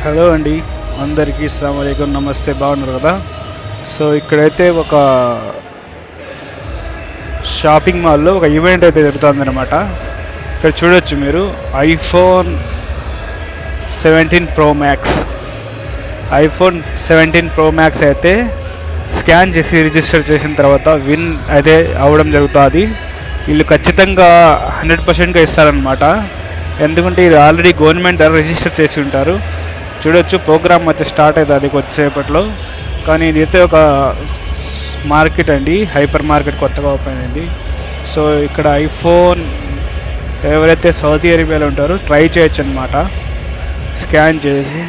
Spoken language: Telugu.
హలో అండి, అందరికీ అస్సలాము అలైకుం, నమస్తే. బాగున్నారు కదా? సో ఇక్కడైతే ఒక షాపింగ్ మాల్లో ఒక ఈవెంట్ అయితే జరుగుతుందన్నమాట. ఇక్కడ చూడొచ్చు మీరు, ఐఫోన్ 17 ప్రో మ్యాక్స్ అయితే స్కాన్ చేసి రిజిస్టర్ చేసిన తర్వాత విన్ అయితే అవ్వడం జరుగుతుంది. వీళ్ళు ఖచ్చితంగా 100%గా ఇస్తారనమాట. ఎందుకంటే ఇది ఆల్రెడీ గవర్నమెంట్ ద్వారా రిజిస్టర్ చేసి ఉంటారు. చూడొచ్చు, ప్రోగ్రామ్ అయితే స్టార్ట్ అవుతుంది కొద్దిసేపట్లో. కానీ ఇదైతే ఒక మార్కెట్ అండి, హైపర్ మార్కెట్ కొత్తగా ఓపెన్ అయింది. సో ఇక్కడ ఐఫోన్ ఎవరైతే సౌదీ అరేబియాలో ఉంటారో ట్రై చేయొచ్చు అనమాట, స్కాన్ చేసి.